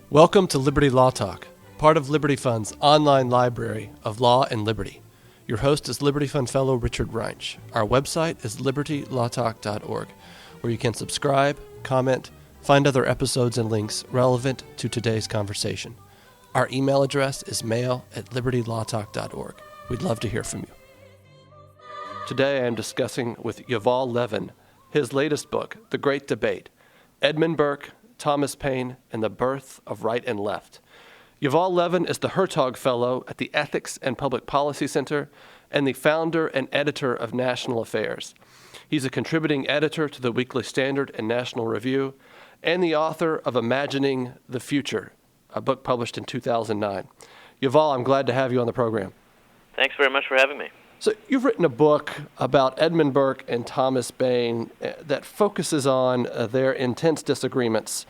Welcome to Liberty Law Talk, part of Liberty Fund's online library of law and liberty. Your host is Liberty Fund Fellow Richard Reinsch. Our website is libertylawtalk.org, where you can subscribe, comment, find other episodes and links relevant to today's conversation. Our email address is mail@libertylawtalk.org. We'd love to hear from you. Today I am discussing with Yuval Levin his latest book, The Great Debate, Edmund Burke, Thomas Paine, and the Birth of Right and Left. Yuval Levin is the Hertog Fellow at the Ethics and Public Policy Center and the founder and editor of National Affairs. He's a contributing editor to the Weekly Standard and National Review and the author of Imagining the Future, a book published in 2009. Yuval, I'm glad to have you on the program. Thanks very much for having me. So you've written a book about Edmund Burke and Thomas Paine that focuses on their intense disagreements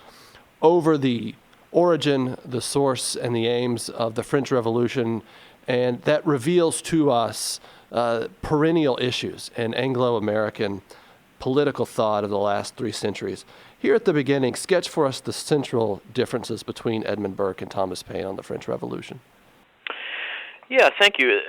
over the origin, the source, and the aims of the French Revolution, and that reveals to us perennial issues in Anglo-American political thought of the last 3 centuries. Here at the beginning, sketch for us the central differences between Edmund Burke and Thomas Paine on the French Revolution. Yeah, thank you.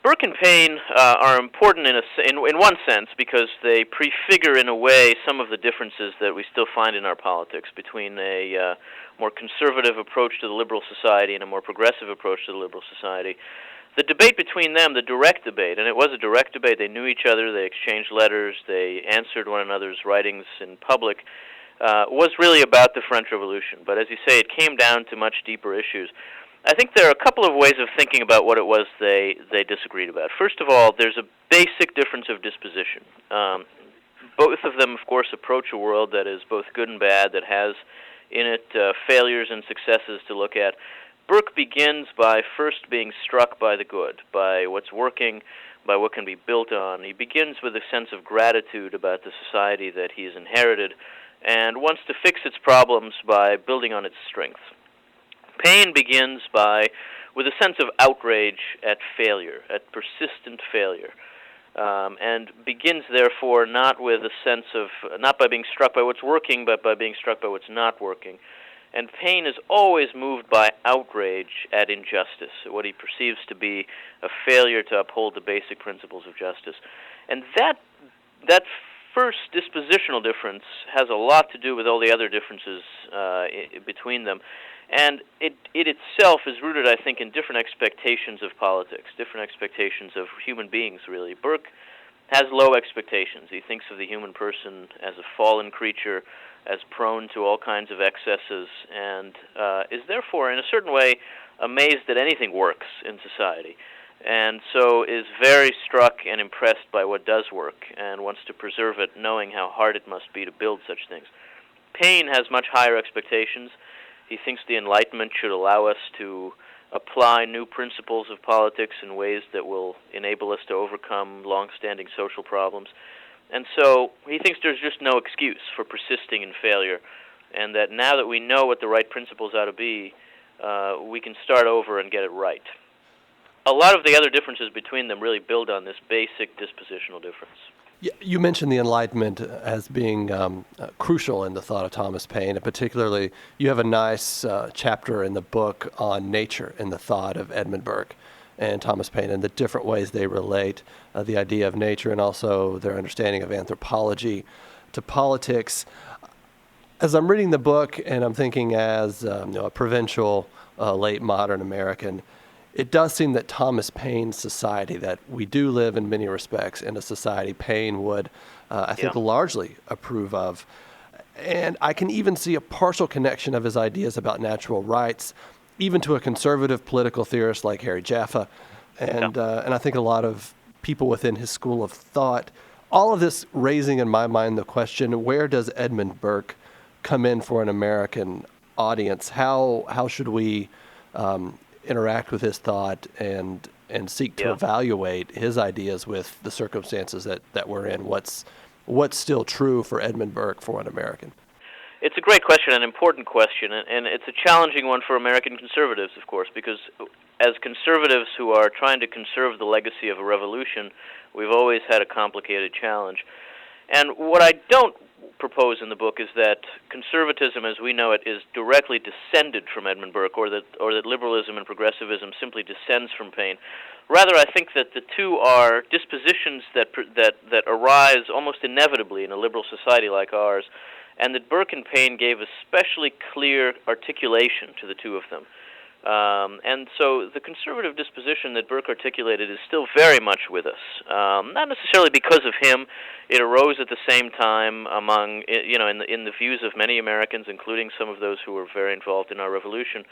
Burke and Paine are important in one sense because they prefigure in a way some of the differences that we still find in our politics between a more conservative approach to the liberal society and a more progressive approach to the liberal society. The debate between them, the direct debate, and it was a direct debate, they knew each other, they exchanged letters, they answered one another's writings in public, was really about the French Revolution. But as you say, it came down to much deeper issues. I think there are a couple of ways of thinking about what it was they disagreed about. First of all, there's a basic difference of disposition. Both of them, of course, approach a world that is both good and bad, that has in it failures and successes to look at. Burke begins by first being struck by the good, by what's working, by what can be built on. He begins with a sense of gratitude about the society that he's inherited and wants to fix its problems by building on its strengths. Paine begins with a sense of outrage at failure, at persistent failure, and begins therefore not by being struck by what's working, but by being struck by what's not working. And Paine is always moved by outrage at injustice, what he perceives to be a failure to uphold the basic principles of justice. And that first dispositional difference has a lot to do with all the other differences between them. And it itself is rooted, I think, in different expectations of politics, different expectations of human beings, really. Burke has low expectations. He thinks of the human person as a fallen creature, as prone to all kinds of excesses, and is therefore, in a certain way, amazed that anything works in society. And so is very struck and impressed by what does work and wants to preserve it, knowing how hard it must be to build such things. Paine has much higher expectations. He thinks the Enlightenment should allow us to apply new principles of politics in ways that will enable us to overcome long-standing social problems. And so he thinks there's just no excuse for persisting in failure, and that now that we know what the right principles ought to be, we can start over and get it right. A lot of the other differences between them really build on this basic dispositional difference. You mentioned the Enlightenment as being crucial in the thought of Thomas Paine, and particularly you have a nice chapter in the book on nature in the thought of Edmund Burke and Thomas Paine and the different ways they relate the idea of nature and also their understanding of anthropology to politics. As I'm reading the book and I'm thinking as a provincial late modern American, it does seem that Thomas Paine's society, that we do live in many respects in a society Paine would, I think, largely approve of. And I can even see a partial connection of his ideas about natural rights, even to a conservative political theorist like Harry Jaffa. And I think a lot of people within his school of thought. All of this raising in my mind the question, where does Edmund Burke come in for an American audience? How should we interact with his thought and seek to evaluate his ideas with the circumstances that we're in? What's still true for Edmund Burke for an American? It's a great question, an important question, and it's a challenging one for American conservatives, of course, because as conservatives who are trying to conserve the legacy of a revolution, we've always had a complicated challenge. And what I don't propose in the book is that conservatism, as we know it, is directly descended from Edmund Burke, or that liberalism and progressivism simply descends from Paine. Rather, I think that the two are dispositions that arise almost inevitably in a liberal society like ours, and that Burke and Paine gave especially clear articulation to the two of them. And so the conservative disposition that Burke articulated is still very much with us. Not necessarily because of him. It arose at the same time among, in the views of many Americans, including some of those who were very involved in our revolution.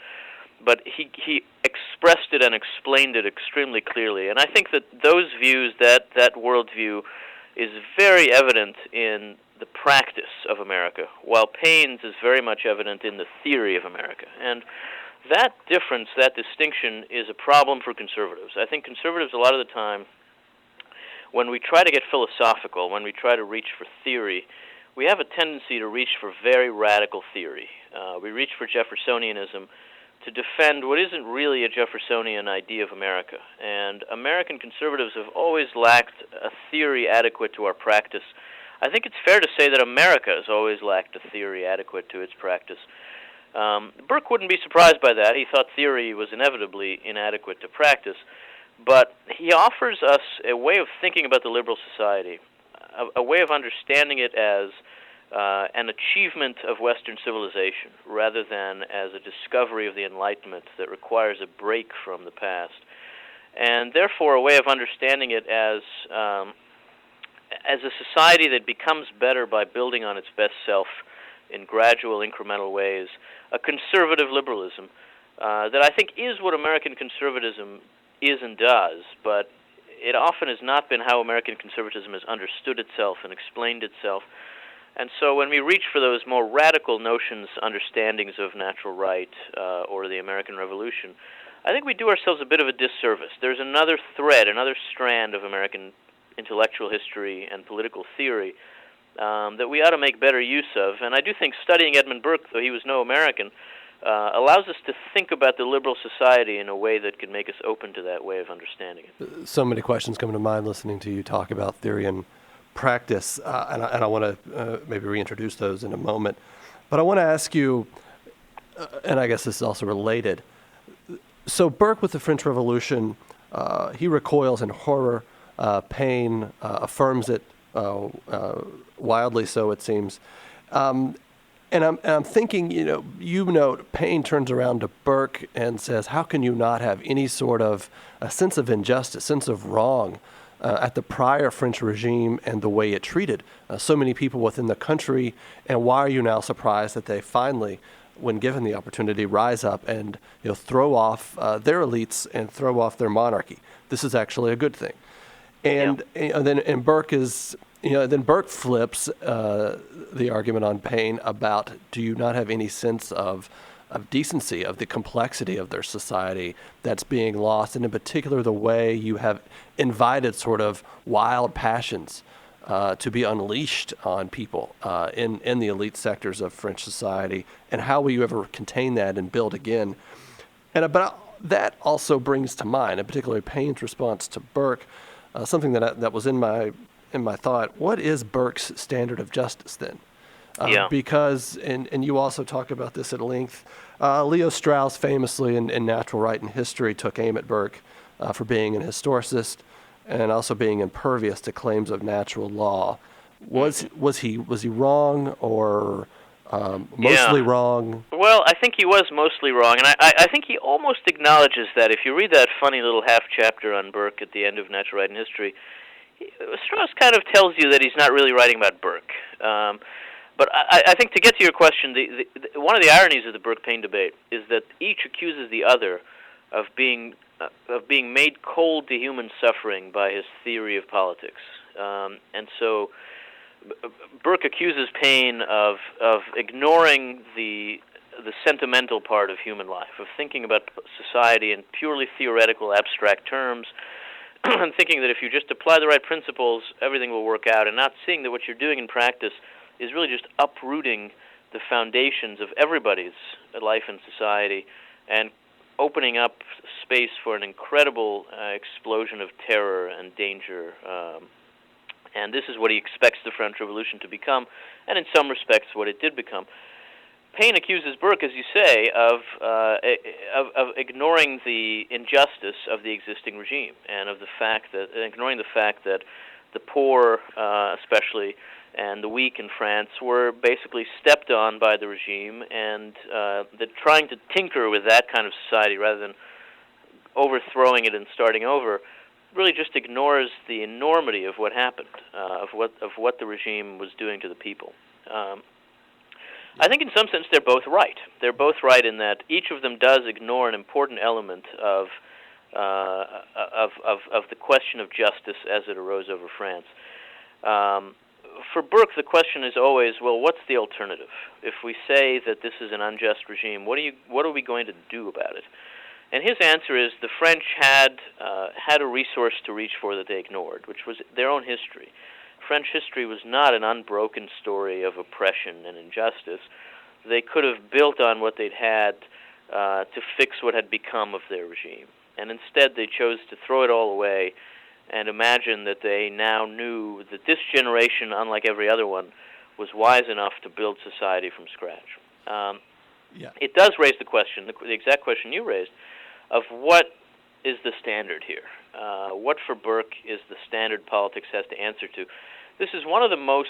But he expressed it and explained it extremely clearly. And I think that those views, that worldview, is very evident in the practice of America, while Paine's is very much evident in the theory of America. And that difference, that distinction, is a problem for conservatives. I think conservatives, a lot of the time, when we try to get philosophical, when we try to reach for theory, we have a tendency to reach for very radical theory. We reach for Jeffersonianism to defend what isn't really a Jeffersonian idea of America. And American conservatives have always lacked a theory adequate to our practice. I think it's fair to say that America has always lacked a theory adequate to its practice. Burke wouldn't be surprised by that. He thought theory was inevitably inadequate to practice. But he offers us a way of thinking about the liberal society, a way of understanding it as an achievement of Western civilization, rather than as a discovery of the Enlightenment that requires a break from the past. And therefore a way of understanding it as a society that becomes better by building on its best self in gradual, incremental ways, a conservative liberalism that I think is what American conservatism is and does, but it often has not been how American conservatism has understood itself and explained itself. And so when we reach for those more radical notions, understandings of natural right or the American Revolution, I think we do ourselves a bit of a disservice. There's another thread, another strand of American intellectual history and political theory that we ought to make better use of. And I do think studying Edmund Burke, though he was no American, allows us to think about the liberal society in a way that can make us open to that way of understanding it. So many questions come to mind listening to you talk about theory and practice, and I want to maybe reintroduce those in a moment. But I want to ask you, and I guess this is also related, so Burke with the French Revolution, he recoils in horror. Paine affirms it wildly so, it seems. And I'm thinking, you note Paine turns around to Burke and says, how can you not have any sort of a sense of injustice, sense of wrong at the prior French regime and the way it treated so many people within the country, and why are you now surprised that they finally, when given the opportunity, rise up and throw off their elites and throw off their monarchy? This is actually a good thing. And then Burke is, then Burke flips the argument on Paine about, do you not have any sense of decency, of the complexity of their society that's being lost, and in particular the way you have invited sort of wild passions to be unleashed on people in the elite sectors of French society, and how will you ever contain that and build again? But that also brings to mind, in particular Paine's response to Burke, something that was in my thought. What is Burke's standard of justice then? Because, and you also talk about this at length, Leo Strauss famously in Natural Right and History took aim at Burke for being an historicist and also being impervious to claims of natural law. Was he wrong, or mostly wrong? Well, I think he was mostly wrong, and I think he almost acknowledges that. If you read that funny little half chapter on Burke at the end of Natural Right and History, Strauss kind of tells you that he's not really writing about Burke. But I think, to get to your question, one of the ironies of the Burke-Paine debate is that each accuses the other of being made cold to human suffering by his theory of politics. And so Burke accuses Paine of ignoring the sentimental part of human life, of thinking about society in purely theoretical, abstract terms, and thinking that if you just apply the right principles, everything will work out, and not seeing that what you're doing in practice is really just uprooting the foundations of everybody's life in society and opening up space for an incredible explosion of terror and danger And this is what he expects the French Revolution to become, and in some respects what it did become. Paine accuses Burke, as you say, of ignoring the injustice of the existing regime, and of ignoring the fact that the poor, especially, and the weak in France were basically stepped on by the regime, and that trying to tinker with that kind of society rather than overthrowing it and starting over really just ignores the enormity of what happened, of what the regime was doing to the people. I think in some sense they're both right. They're both right in that each of them does ignore an important element of the question of justice as it arose over France. For Burke, the question is always, well, what's the alternative? If we say that this is an unjust regime, what are we going to do about it? And his answer is the French had a resource to reach for that they ignored, which was their own history. French history was not an unbroken story of oppression and injustice. They could have built on what they'd had to fix what had become of their regime. And instead they chose to throw it all away and imagine that they now knew that this generation, unlike every other one, was wise enough to build society from scratch. It does raise the question, the exact question you raised, of what is the standard here? What for Burke is the standard politics has to answer to? This is one of the most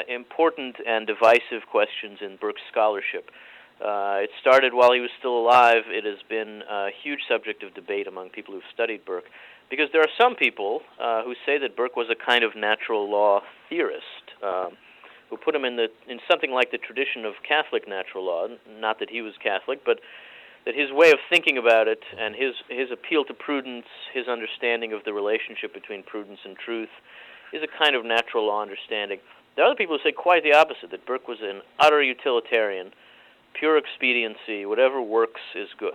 important and divisive questions in Burke's scholarship. It started while he was still alive. It has been a huge subject of debate among people who've studied Burke, because there are some people who say that Burke was a kind of natural law theorist, who put him in something like the tradition of Catholic natural law. Not that he was Catholic, but that his way of thinking about it and his appeal to prudence, his understanding of the relationship between prudence and truth, is a kind of natural law understanding. There are other people who say quite the opposite, that Burke was an utter utilitarian, pure expediency, whatever works is good.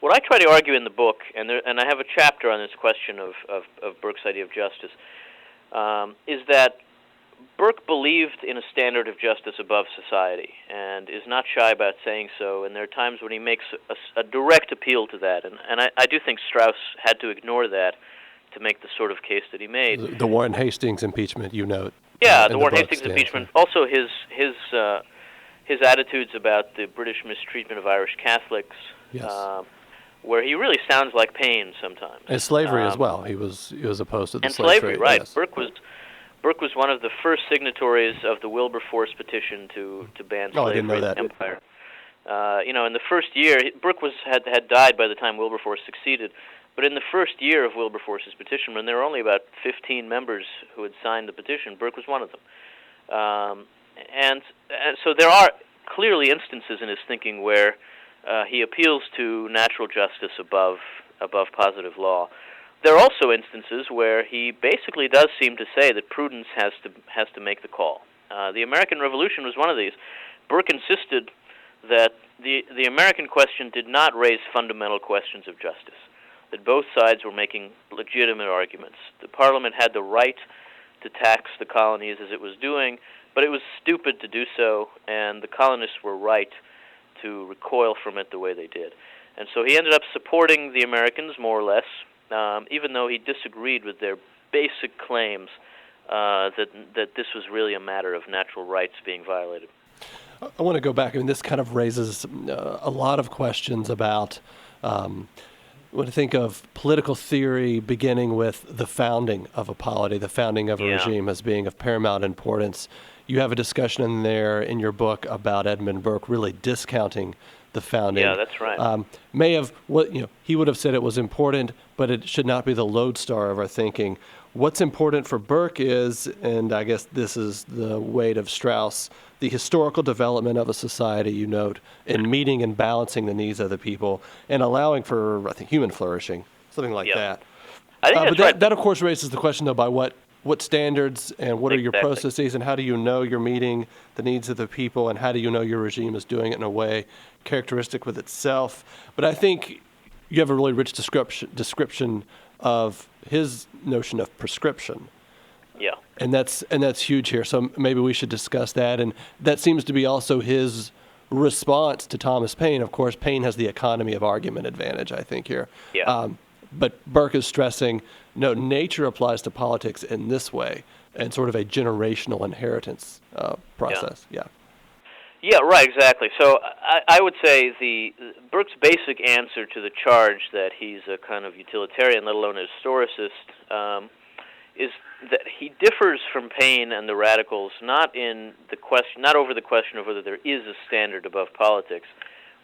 What I try to argue in the book, and I have a chapter on this question of Burke's idea of justice, is that Burke believed in a standard of justice above society and is not shy about saying so, and there are times when he makes a direct appeal to that, and I do think Strauss had to ignore that to make the sort of case that he made. The Warren Hastings impeachment, you note. Yeah, the Warren Hastings impeachment. Also his attitudes about the British mistreatment of Irish Catholics, yes. Where he really sounds like Paine sometimes. And slavery as well. He was opposed to the and slavery, right. Yes. Burke was one of the first signatories of the Wilberforce petition to ban slavery in the empire. In the first year, Burke had died by the time Wilberforce succeeded. But in the first year of Wilberforce's petition, when there were only about 15 members who had signed the petition, Burke was one of them. And so there are clearly instances in his thinking where he appeals to natural justice above positive law. There are also instances where he basically does seem to say that prudence has to make the call. The American Revolution was one of these. Burke insisted that the American question did not raise fundamental questions of justice, that both sides were making legitimate arguments. The Parliament had the right to tax the colonies as it was doing, but it was stupid to do so, and the colonists were right to recoil from it the way they did. And so he ended up supporting the Americans, more or less, even though he disagreed with their basic claims that this was really a matter of natural rights being violated. I want to go back. I mean, this kind of raises a lot of questions about when I think of political theory beginning with the founding of a polity, the founding of a regime as being of paramount importance. You have a discussion in there in your book about Edmund Burke really discounting the founding. Yeah, that's right. He would have said it was important, but it should not be the lodestar of our thinking. What's important for Burke is, and I guess this is the weight of Strauss, the historical development of a society, you note, in meeting and balancing the needs of the people and allowing for, I think, human flourishing, something like that. I think that's right. That, of course, raises the question, though, by what standards and what are your processes and how do you know you're meeting the needs of the people and how do you know your regime is doing it in a way characteristic with itself? But I think you have a really rich description of his notion of prescription. Yeah. And that's huge here. So maybe we should discuss that. And that seems to be also his response to Thomas Paine. Of course, Paine has the economy of argument advantage, I think, here. Yeah. But Burke is stressing, no, nature applies to politics in this way, and sort of a generational inheritance process. Yeah. Yeah, right, exactly. So I would say Burke's basic answer to the charge that he's a kind of utilitarian, let alone a historicist, is that he differs from Paine and the radicals not over the question of whether there is a standard above politics,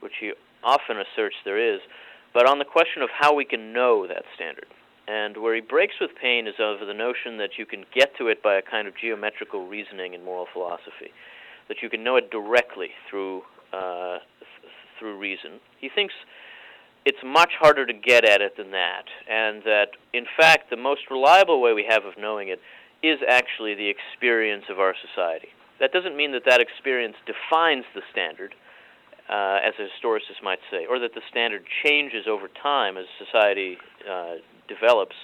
which he often asserts there is, but on the question of how we can know that standard. And where he breaks with Paine is over the notion that you can get to it by a kind of geometrical reasoning in moral philosophy, that you can know it directly through reason. He thinks it's much harder to get at it than that, and that, in fact, the most reliable way we have of knowing it is actually the experience of our society. That doesn't mean that experience defines the standard, as a historicist might say, or that the standard changes over time as society develops,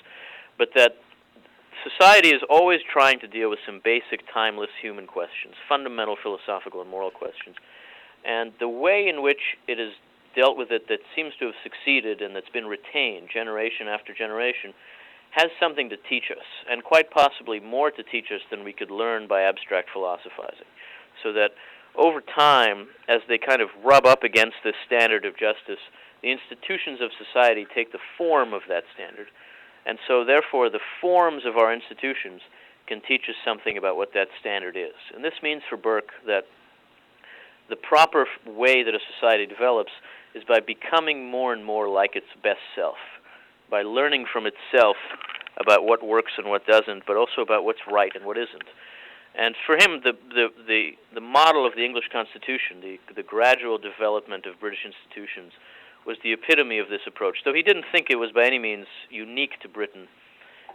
but that society is always trying to deal with some basic, timeless human questions, fundamental philosophical and moral questions. And the way in which it has dealt with it that seems to have succeeded and that's been retained generation after generation has something to teach us, and quite possibly more to teach us than we could learn by abstract philosophizing. So that over time, as they kind of rub up against this standard of justice, the institutions of society take the form of that standard. And so, therefore, the forms of our institutions can teach us something about what that standard is. And this means for Burke that the proper way that a society develops is by becoming more and more like its best self, by learning from itself about what works and what doesn't, but also about what's right and what isn't. And for him, the model of the English Constitution, the gradual development of British institutions, was the epitome of this approach. Though he didn't think it was by any means unique to Britain,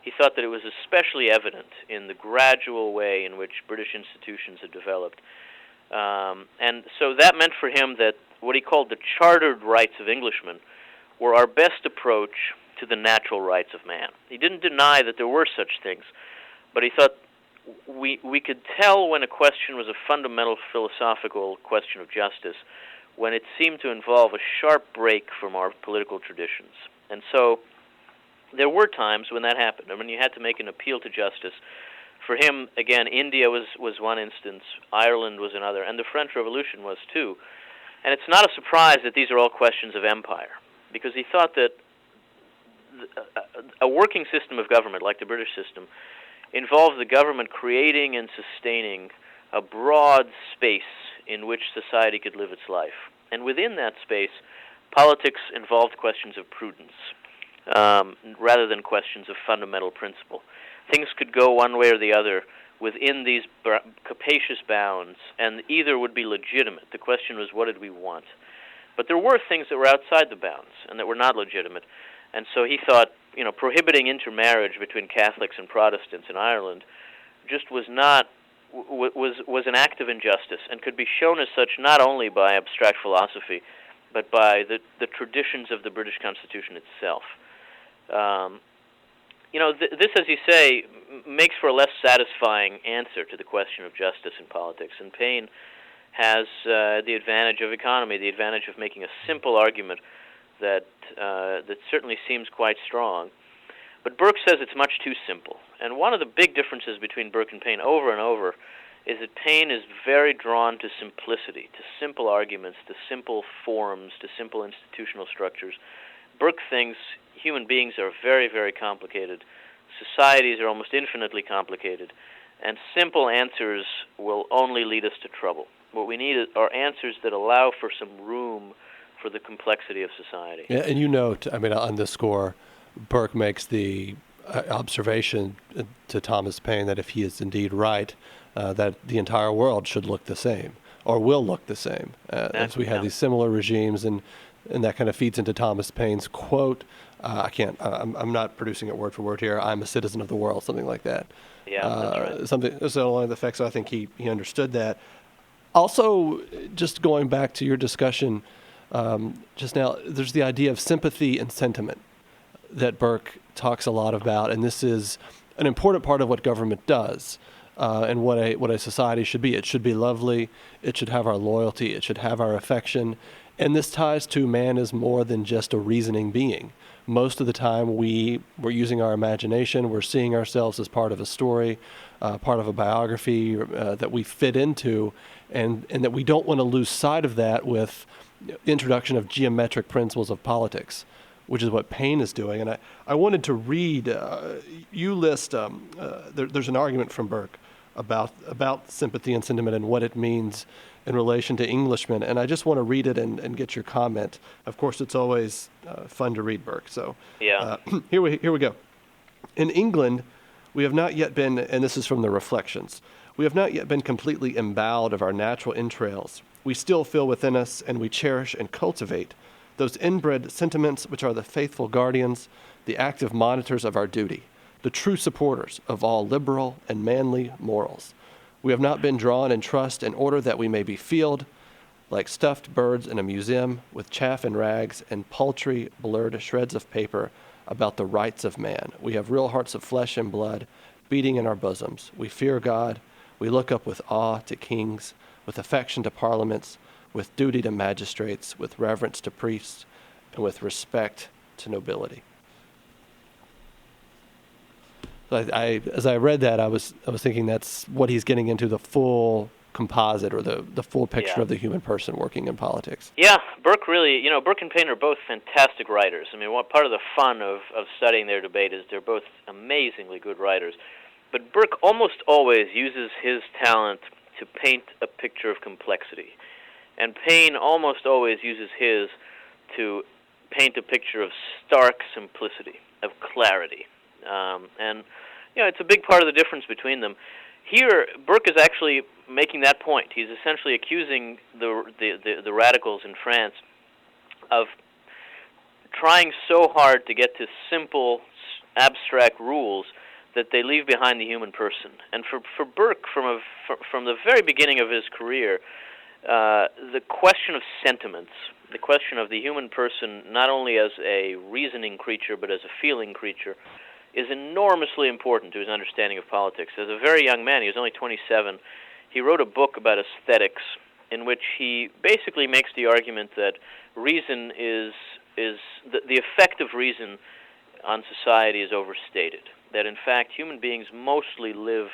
he thought that it was especially evident in the gradual way in which British institutions had developed. And so that meant for him that what he called the chartered rights of Englishmen were our best approach to the natural rights of man. He didn't deny that there were such things, but he thought we could tell when a question was a fundamental philosophical question of justice when it seemed to involve a sharp break from our political traditions. And so there were times when that happened. I mean, you had to make an appeal to justice. For him, again, India was one instance, Ireland was another, and the French Revolution was too. And it's not a surprise that these are all questions of empire, because he thought that a working system of government, like the British system, involves the government creating and sustaining a broad space in which society could live its life. And within that space, politics involved questions of prudence, rather than questions of fundamental principle. Things could go one way or the other within these capacious bounds, and either would be legitimate. The question was, what did we want? But there were things that were outside the bounds and that were not legitimate. And so he thought, prohibiting intermarriage between Catholics and Protestants in Ireland just was an act of injustice, and could be shown as such not only by abstract philosophy, but by the traditions of the British Constitution itself. This, as you say, makes for a less satisfying answer to the question of justice in politics. And Paine has the advantage of economy, the advantage of making a simple argument that certainly seems quite strong. But Burke says it's much too simple. And one of the big differences between Burke and Paine over and over is that Paine is very drawn to simplicity, to simple arguments, to simple forms, to simple institutional structures. Burke thinks human beings are very, very complicated. Societies are almost infinitely complicated. And simple answers will only lead us to trouble. What we need are answers that allow for some room for the complexity of society. Yeah, and on this score, Burke makes the observation to Thomas Paine that if he is indeed right, that the entire world should look the same, or will look the same, as we have these similar regimes, and that kind of feeds into Thomas Paine's quote. I'm not producing it word for word here. I'm a citizen of the world, something like that. Yeah, that's right. Something so along the effects. So I think he understood that. Also, just going back to your discussion just now, there's the idea of sympathy and sentiment that Burke talks a lot about, and this is an important part of what government does, and what a society should be. It should be lovely. It should have our loyalty. It should have our affection. And this ties to man as more than just a reasoning being. Most of the time, we're using our imagination. We're seeing ourselves as part of a story, part of a biography that we fit into, and that we don't want to lose sight of that with introduction of geometric principles of politics, which is what Paine is doing. And I wanted to read, you list, there's an argument from Burke about sympathy and sentiment and what it means in relation to Englishmen. And I just want to read it and get your comment. Of course, it's always fun to read Burke. So here we go. In England, we have not yet been, and this is from the Reflections, we have not yet been completely embowed of our natural entrails. We still feel within us, and we cherish and cultivate those inbred sentiments which are the faithful guardians, the active monitors of our duty, the true supporters of all liberal and manly morals. We have not been drawn in trust in order that we may be filled like stuffed birds in a museum with chaff and rags and paltry, blurred shreds of paper about the rights of man. We have real hearts of flesh and blood beating in our bosoms. We fear God. We look up with awe to kings, with affection to parliaments, with duty to magistrates, with reverence to priests, and with respect to nobility. So as I read that, I was thinking that's what he's getting into, the full composite or the full picture of the human person working in politics. Yeah, Burke really, Burke and Paine are both fantastic writers. I mean, part of the fun of studying their debate is they're both amazingly good writers. But Burke almost always uses his talent to paint a picture of complexity. And Paine almost always uses his to paint a picture of stark simplicity, of clarity. And it's a big part of the difference between them. Here, Burke is actually making that point. He's essentially accusing the radicals in France of trying so hard to get to simple, abstract rules that they leave behind the human person. And for Burke, from the very beginning of his career, the question of sentiments, the question of the human person not only as a reasoning creature but as a feeling creature, is enormously important to his understanding of politics. As a very young man, he was only 27, he wrote a book about aesthetics in which he basically makes the argument that reason is the effect of reason on society is overstated. That in fact human beings mostly live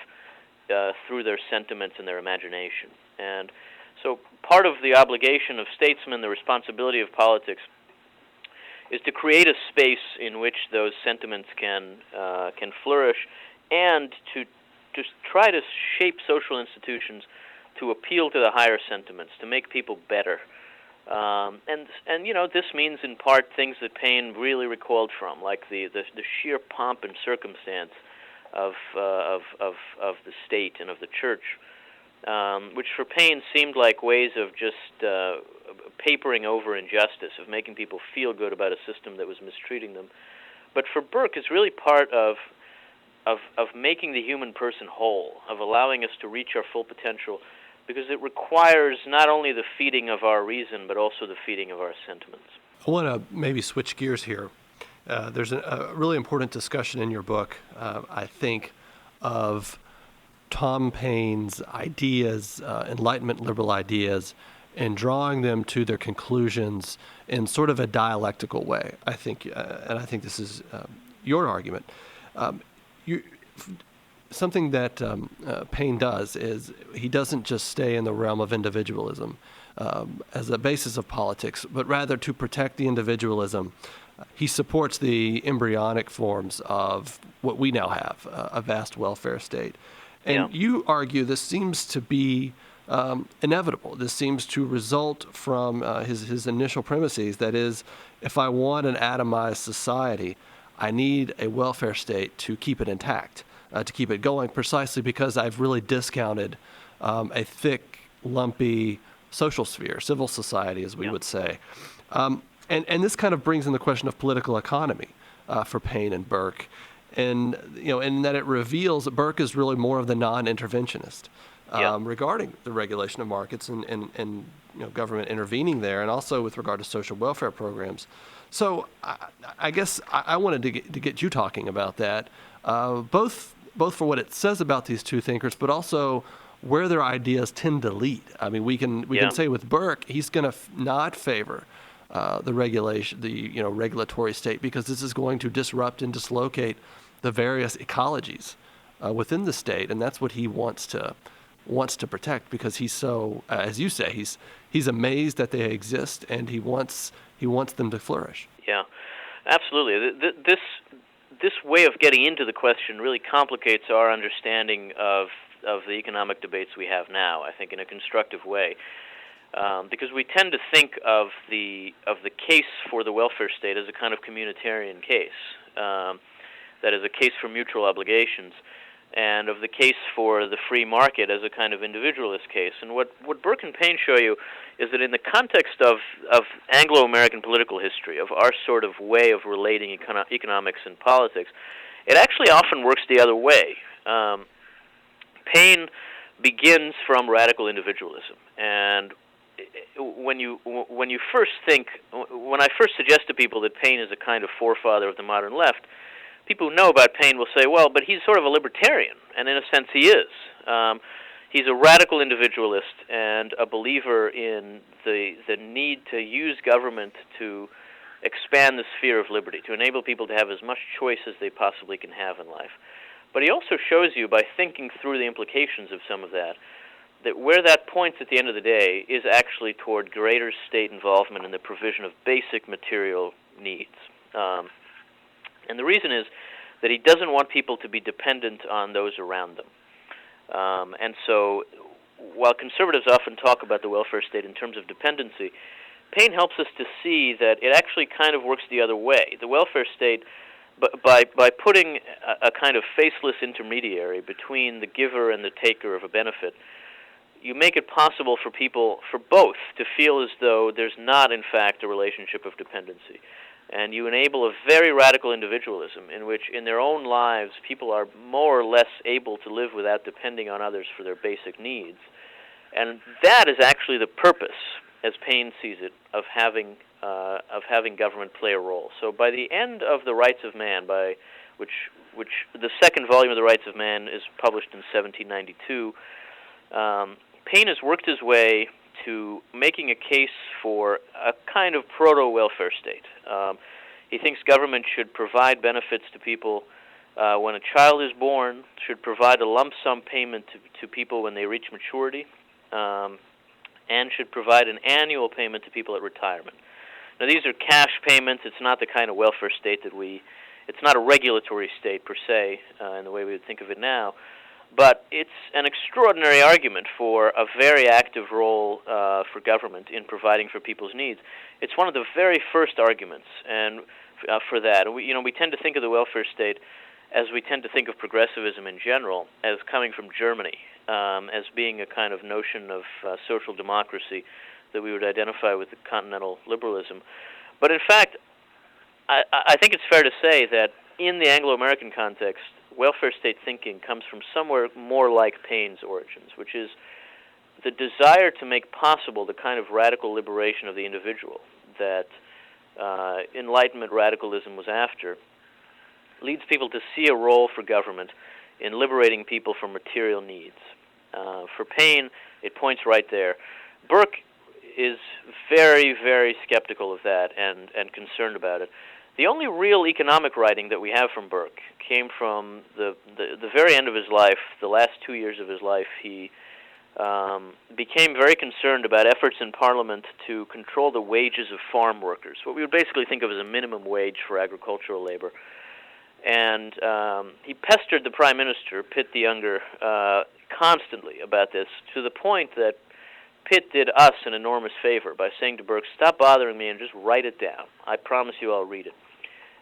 through their sentiments and their imagination. And so part of the obligation of statesmen, the responsibility of politics, is to create a space in which those sentiments can flourish, and to just try to shape social institutions to appeal to the higher sentiments, to make people better. And this means in part things that Paine really recalled from, like the sheer pomp and circumstance of the state and of the church, which for Paine seemed like ways of just papering over injustice, of making people feel good about a system that was mistreating them. But for Burke, it's really part of making the human person whole, of allowing us to reach our full potential, because it requires not only the feeding of our reason, but also the feeding of our sentiments. I want to maybe switch gears here. There's a really important discussion in your book, I think, of Tom Paine's ideas, Enlightenment liberal ideas, and drawing them to their conclusions in sort of a dialectical way. I think, and I think this is your argument. Something that Paine does is he doesn't just stay in the realm of individualism as a basis of politics, but rather to protect the individualism. He supports the embryonic forms of what we now have, a vast welfare state. And you argue this seems to be inevitable. This seems to result from his initial premises. That is, if I want an atomized society, I need a welfare state to keep it intact, to keep it going, precisely because I've really discounted a thick, lumpy social sphere, civil society, as we would say. And this kind of brings in the question of political economy for Paine and Burke. And in that it reveals that Burke is really more of the non-interventionist regarding the regulation of markets and government intervening there, and also with regard to social welfare programs. So I guess I wanted to get you talking about that, both for what it says about these two thinkers, but also where their ideas tend to lead. I mean, we can say with Burke, he's going to not favor the regulation, the regulatory state, because this is going to disrupt and dislocate the various ecologies within the state, and that's what he wants to protect, because he's so, as you say, he's amazed that they exist, and he wants them to flourish. Yeah, absolutely. This way of getting into the question really complicates our understanding of the economic debates we have now, I think, in a constructive way. Because we tend to think of the case for the welfare state as a kind of communitarian case, that is a case for mutual obligations, and of the case for the free market as a kind of individualist case. And what Burke and Paine show you is that in the context of Anglo-American political history, of our sort of way of relating economics and politics, it actually often works the other way. Paine begins from radical individualism, and when I first suggest to people that Paine is a kind of forefather of the modern left, people who know about Paine will say, well, but he's sort of a libertarian, and in a sense he is. He's a radical individualist and a believer in the need to use government to expand the sphere of liberty, to enable people to have as much choice as they possibly can have in life. But he also shows you, by thinking through the implications of some of that where that points at the end of the day is actually toward greater state involvement in the provision of basic material needs. And the reason is that he doesn't want people to be dependent on those around them. And so, while conservatives often talk about the welfare state in terms of dependency, Paine helps us to see that it actually kind of works the other way. The welfare state, by putting a kind of faceless intermediary between the giver and the taker of a benefit, you make it possible for people, for both, to feel as though there's not, in fact, a relationship of dependency. And you enable a very radical individualism in which, in their own lives, people are more or less able to live without depending on others for their basic needs. And that is actually the purpose, as Paine sees it, of having government play a role. So by the end of The Rights of Man, which the second volume of The Rights of Man is published in 1792, Paine has worked his way to making a case for a kind of proto-welfare state. He thinks government should provide benefits to people when a child is born, should provide a lump sum payment to people when they reach maturity, and should provide an annual payment to people at retirement. Now, these are cash payments. It's not the kind of welfare state it's not a regulatory state per se in the way we would think of it now. But it's an extraordinary argument for a very active role for government in providing for people's needs. It's one of the very first arguments, and for that, and we tend to think of the welfare state as we tend to think of progressivism in general as coming from Germany, as being a kind of notion of social democracy that we would identify with the continental liberalism. But in fact, I think it's fair to say that in the Anglo-American context, welfare state thinking comes from somewhere more like Paine's origins, which is the desire to make possible the kind of radical liberation of the individual that Enlightenment radicalism was after, leads people to see a role for government in liberating people from material needs. For Paine, it points right there. Burke is very, very skeptical of that and concerned about it. The only real economic writing that we have from Burke came from the very end of his life, the last 2 years of his life. He became very concerned about efforts in Parliament to control the wages of farm workers, what we would basically think of as a minimum wage for agricultural labor. And he pestered the Prime Minister, Pitt the Younger, constantly about this, to the point that Pitt did us an enormous favor by saying to Burke, "Stop bothering me and just write it down. I promise you I'll read it."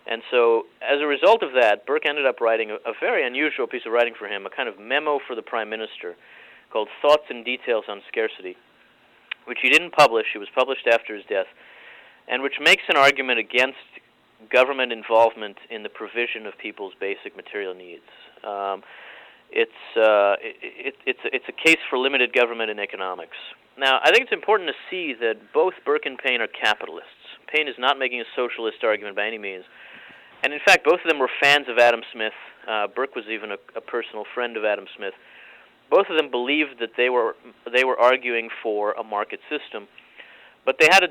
And so, as a result of that, Burke ended up writing a very unusual piece of writing for him, a kind of memo for the Prime Minister called Thoughts and Details on Scarcity, which he didn't publish. It was published after his death, and which makes an argument against government involvement in the provision of people's basic material needs. It's a case for limited government in economics. Now, I think it's important to see that both Burke and Paine are capitalists. Paine is not making a socialist argument by any means. And in fact, both of them were fans of Adam Smith. Burke was even a personal friend of Adam Smith. Both of them believed that they were arguing for a market system. But they had a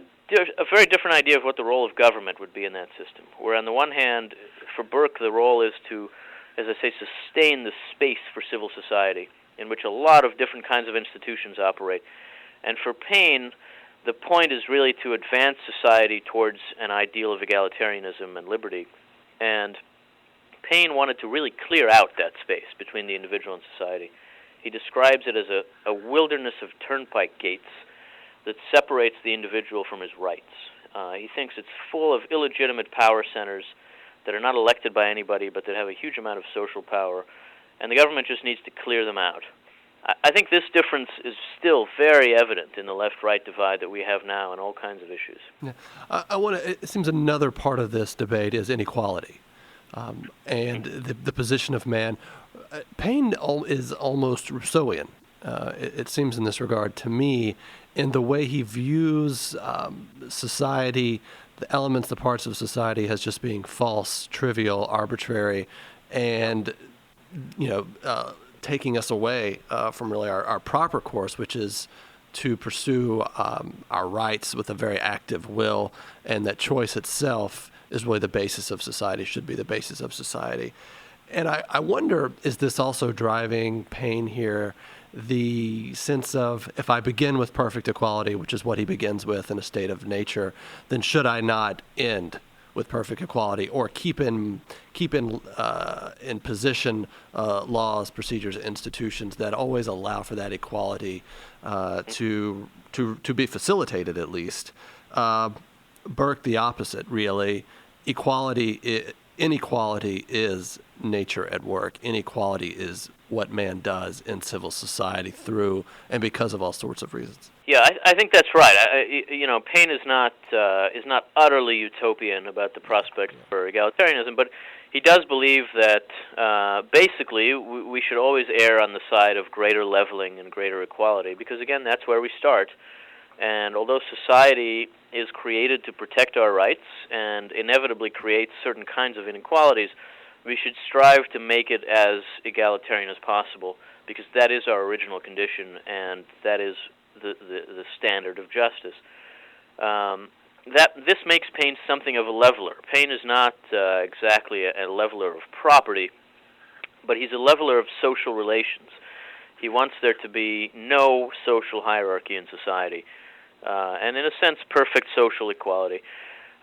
very different idea of what the role of government would be in that system. Where on the one hand, for Burke, the role is to, as I say, sustain the space for civil society, in which a lot of different kinds of institutions operate. And for Paine, the point is really to advance society towards an ideal of egalitarianism and liberty. And Paine wanted to really clear out that space between the individual and society. He describes it as a wilderness of turnpike gates that separates the individual from his rights. He thinks it's full of illegitimate power centers that are not elected by anybody but that have a huge amount of social power, and the government just needs to clear them out. I think this difference is still very evident in the left-right divide that we have now in all kinds of issues. Yeah. It seems another part of this debate is inequality. And the position of man. Paine is almost Rousseauian, it seems in this regard to me, in the way he views society, the elements, the parts of society as just being false, trivial, arbitrary, and taking us away from really our proper course, which is to pursue our rights with a very active will, and that choice itself is really the basis of society, should be the basis of society. And I wonder, is this also driving Paine here, the sense of, if I begin with perfect equality, which is what he begins with in A State of Nature, then should I not end with perfect equality, or keep in position laws, procedures, institutions that always allow for that equality to be facilitated at least? Burke, the opposite, really. Inequality is nature at work. Inequality is what man does in civil society through and because of all sorts of reasons. Yeah, I think that's right. Paine is not utterly utopian about the prospect for egalitarianism, but he does believe that basically we should always err on the side of greater leveling and greater equality, because again, that's where we start. And although society is created to protect our rights and inevitably creates certain kinds of inequalities, we should strive to make it as egalitarian as possible, because that is our original condition, and that is the standard of justice. This makes Paine something of a leveler. Paine is not exactly a leveler of property, but he's a leveler of social relations. He wants there to be no social hierarchy in society, and in a sense, perfect social equality.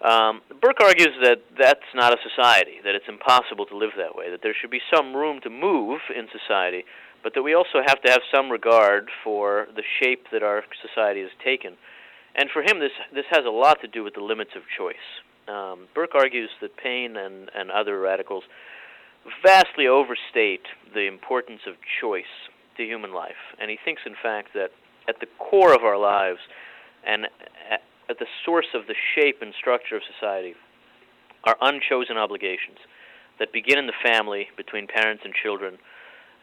Burke argues that that's not a society, that it's impossible to live that way, that there should be some room to move in society, but that we also have to have some regard for the shape that our society has taken. And for him, this has a lot to do with the limits of choice. Burke argues that Paine and other radicals vastly overstate the importance of choice to human life. And he thinks, in fact, that at the core of our lives and at the source of the shape and structure of society are unchosen obligations that begin in the family between parents and children,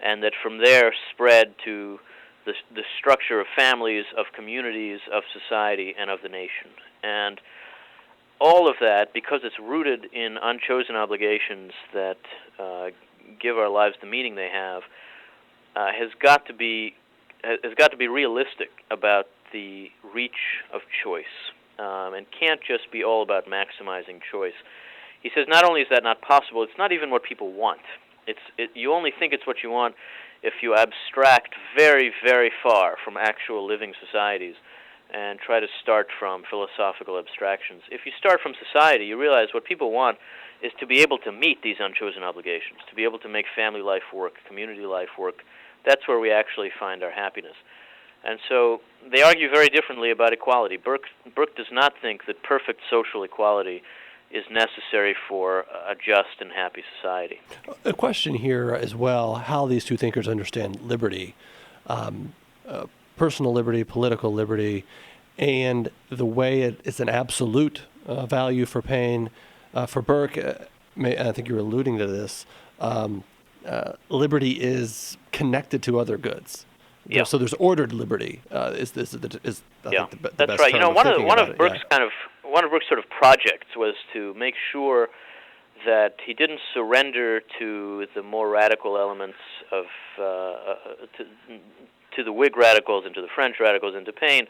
and that from there spread to the structure of families, of communities, of society, and of the nation. And all of that, because it's rooted in unchosen obligations that give our lives the meaning they have, has got to be realistic about the reach of choice, and can't just be all about maximizing choice. He says not only is that not possible, it's not even what people want. You only think it's what you want if you abstract very, very far from actual living societies and try to start from philosophical abstractions. If you start from society, you realize what people want is to be able to meet these unchosen obligations, to be able to make family life work, community life work. That's where we actually find our happiness. And so they argue very differently about equality. Burke does not think that perfect social equality is necessary for a just and happy society. A question here as well, how these two thinkers understand liberty, personal liberty, political liberty, and the way it's an absolute value for Paine. For Burke, I think you're alluding to this, liberty is connected to other goods. Yeah. So there's ordered liberty. Is the That's best right. term One of Burke's yeah. one of Burke's sort of projects was to make sure that he didn't surrender to the more radical elements of to the Whig radicals and to the French radicals and to Paine,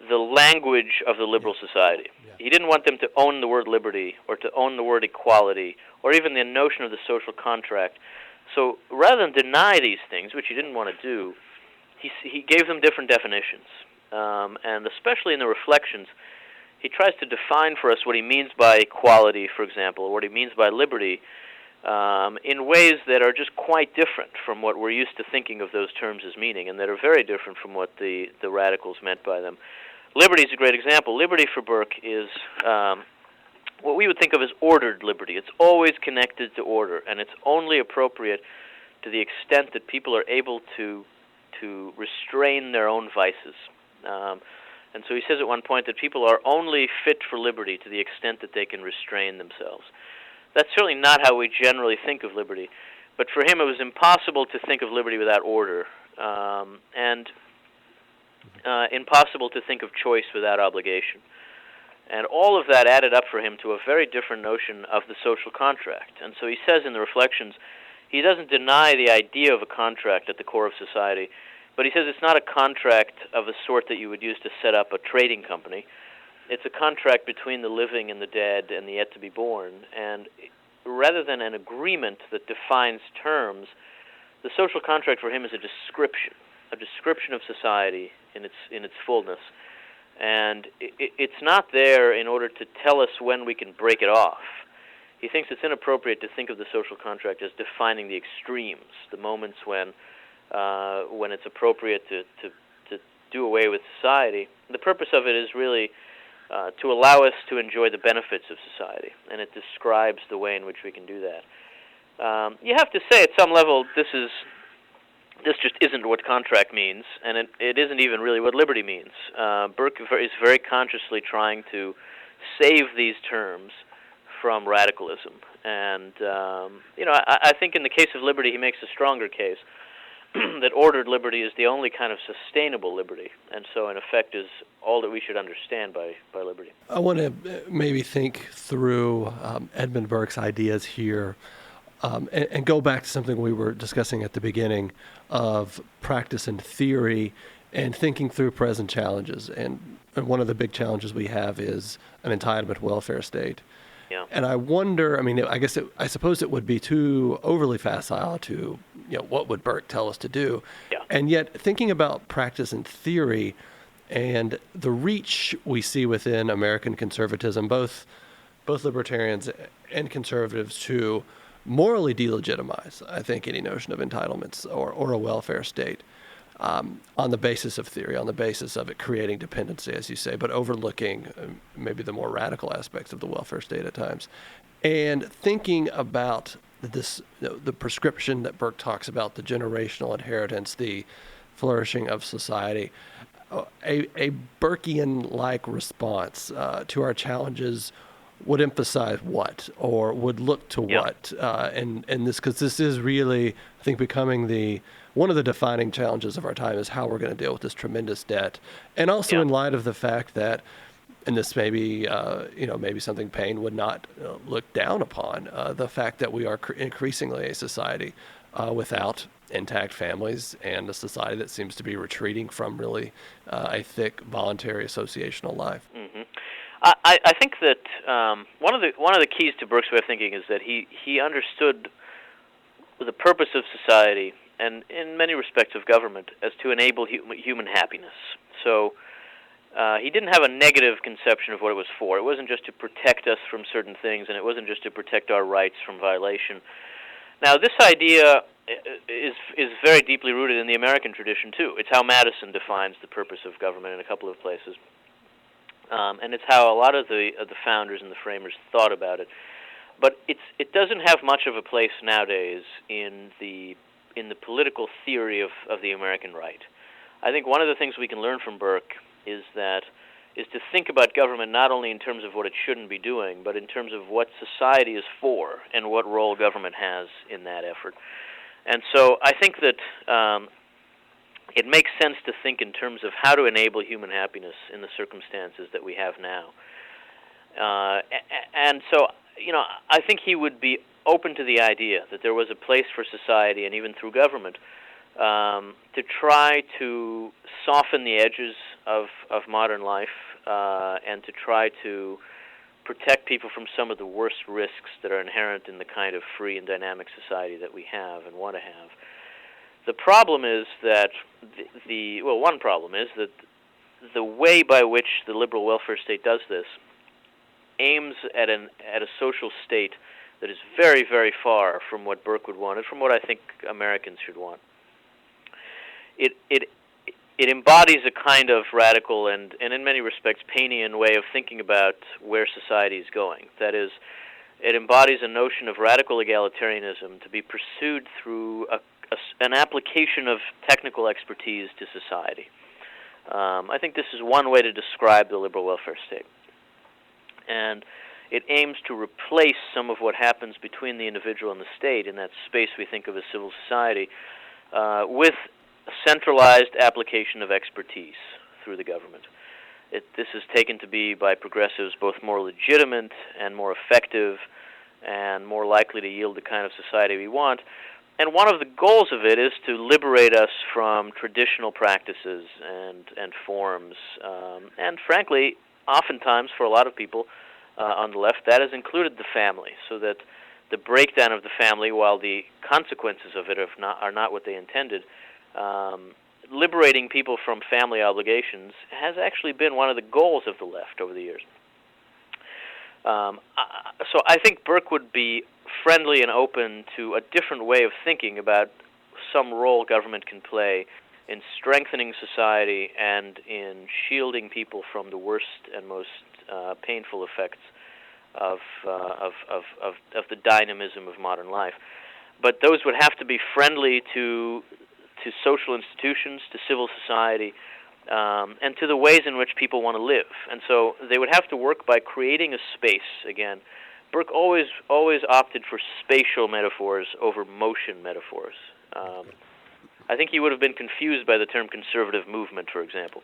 the language of the liberal society. Yeah. He didn't want them to own the word liberty or to own the word equality or even the notion of the social contract. So rather than deny these things, which he didn't want to do, he gave them different definitions. And especially in the reflections, he tries to define for us what he means by equality, for example, or what he means by liberty, in ways that are just quite different from what we're used to thinking of those terms as meaning, and that are very different from what the radicals meant by them. Liberty is a great example. Liberty for Burke is what we would think of as ordered liberty. It's always connected to order, and it's only appropriate to the extent that people are able to restrain their own vices. And so he says at one point that people are only fit for liberty to the extent that they can restrain themselves. That's certainly not how we generally think of liberty, but for him it was impossible to think of liberty without order, and impossible to think of choice without obligation. And all of that added up for him to a very different notion of the social contract. And so he says in the Reflections, he doesn't deny the idea of a contract at the core of society, but he says it's not a contract of the sort that you would use to set up a trading company. It's a contract between the living and the dead and the yet to be born. And rather than an agreement that defines terms, the social contract for him is a description of society in its fullness. And it's not there in order to tell us when we can break it off. He thinks it's inappropriate to think of the social contract as defining the extremes, the moments when it's appropriate to do away with society. The purpose of it is really to allow us to enjoy the benefits of society, and it describes the way in which we can do that. You have to say at some level this just isn't what contract means, and it isn't even really what liberty means. Burke is very consciously trying to save these terms from radicalism, and I think in the case of liberty he makes a stronger case that ordered liberty is the only kind of sustainable liberty, and so in effect is all that we should understand by liberty. I want to maybe think through Edmund Burke's ideas here and go back to something we were discussing at the beginning of practice and theory and thinking through present challenges. And one of the big challenges we have is an entitlement welfare state. Yeah. And I wonder, I suppose it would be too overly facile to, what would Burke tell us to do? Yeah. And yet thinking about practice and theory and the reach we see within American conservatism, both libertarians and conservatives, to morally delegitimize, I think, any notion of entitlements or a welfare state on the basis of theory, on the basis of it creating dependency, as you say, but overlooking maybe the more radical aspects of the welfare state at times. And thinking about this, the prescription that Burke talks about, the generational inheritance, the flourishing of society, a Burkean-like response to our challenges would emphasize what, or would look to what, and this, because this is really, I think, becoming one of the defining challenges of our time is how we're going to deal with this tremendous debt, and also in light of the fact that, and this may be, maybe something Paine would not look down upon, the fact that we are increasingly a society without intact families and a society that seems to be retreating from really a thick voluntary associational life. Mm-hmm. I think that one of the keys to Burke's way of thinking is that he understood the purpose of society and in many respects of government as to enable human happiness. So he didn't have a negative conception of what it was for. It wasn't just to protect us from certain things, and it wasn't just to protect our rights from violation. Now, this idea is very deeply rooted in the American tradition too. It's how Madison defines the purpose of government in a couple of places. And it's how a lot of the founders and the framers thought about it, but it doesn't have much of a place nowadays in the political theory of the American right. I think one of the things we can learn from Burke is to think about government not only in terms of what it shouldn't be doing, but in terms of what society is for and what role government has in that effort. And so I think that it makes sense to think in terms of how to enable human happiness in the circumstances that we have now. And so, I think he would be open to the idea that there was a place for society, and even through government, to try to soften the edges of modern life and to try to protect people from some of the worst risks that are inherent in the kind of free and dynamic society that we have and want to have. The problem is that one problem is that the way by which the liberal welfare state does this aims at a social state that is very, very far from what Burke would want and from what I think Americans should want. It embodies a kind of radical and in many respects Painean way of thinking about where society is going. That is, it embodies a notion of radical egalitarianism to be pursued through an application of technical expertise to society. I think this is one way to describe the liberal welfare state. And it aims to replace some of what happens between the individual and the state in that space we think of as civil society with a centralized application of expertise through the government. This is taken to be by progressives both more legitimate and more effective and more likely to yield the kind of society we want. And one of the goals of it is to liberate us from traditional practices and forms. And frankly, oftentimes for a lot of people on the left, that has included the family, so that the breakdown of the family, while the consequences of it are not what they intended, liberating people from family obligations has actually been one of the goals of the left over the years. So I think Burke would be friendly and open to a different way of thinking about some role government can play in strengthening society and in shielding people from the worst and most painful effects of the dynamism of modern life. But those would have to be friendly to social institutions, to civil society, and to the ways in which people want to live. And so they would have to work by creating a space. Again, Burke always opted for spatial metaphors over motion metaphors. I think he would have been confused by the term conservative movement, for example.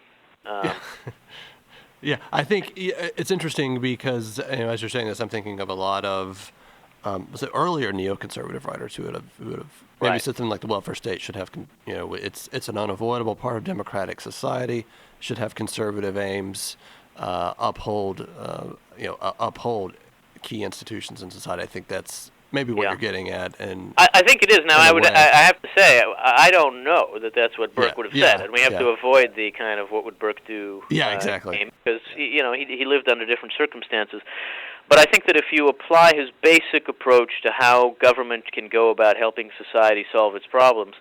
Yeah, I think it's interesting because as you're saying this, I'm thinking of a lot of was it earlier neoconservative writers who would have maybe said something like the welfare state should have it's an unavoidable part of democratic society, should have conservative aims, uphold key institutions in society. I think that's maybe what you're getting at, and I think it is. Now, I have to say, I don't know that that's what Burke would have said, and we have to avoid the kind of what would Burke do. Yeah, exactly. Because he lived under different circumstances. But I think that if you apply his basic approach to how government can go about helping society solve its problems,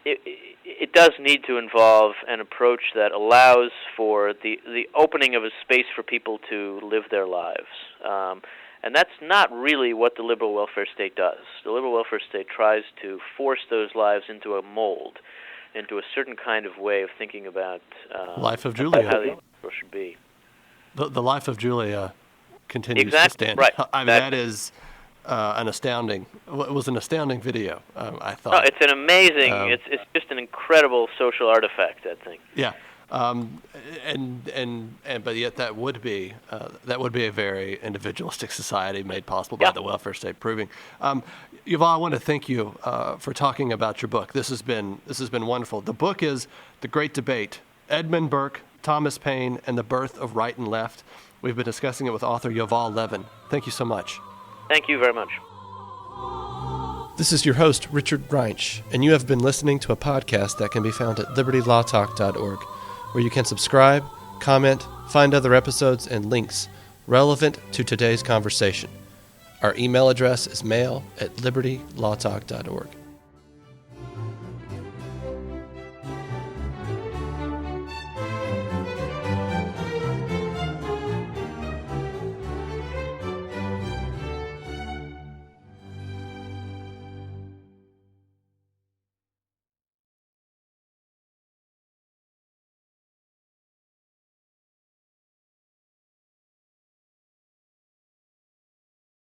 it does need to involve an approach that allows for the opening of a space for people to live their lives. And that's not really what the liberal welfare state does. The liberal welfare state tries to force those lives into a mold, into a certain kind of way of thinking about life of Julia. How the people should be. The life of Julia continues to stand. Right. I mean, that is an astounding. It was an astounding video. I thought. No, it's an amazing. It's just an incredible social artifact, that thing. Yeah. But yet that would be a very individualistic society made possible by the welfare state proving. Yuval, I want to thank you for talking about your book. This has been wonderful. The book is The Great Debate: Edmund Burke, Thomas Paine, and the Birth of Right and Left. We've been discussing it with author Yuval Levin. Thank you so much. Thank you very much. This is your host, Richard Reinsch, and you have been listening to a podcast that can be found at libertylawtalk.org, where you can subscribe, comment, find other episodes, and links relevant to today's conversation. Our email address is mail@libertylawtalk.org.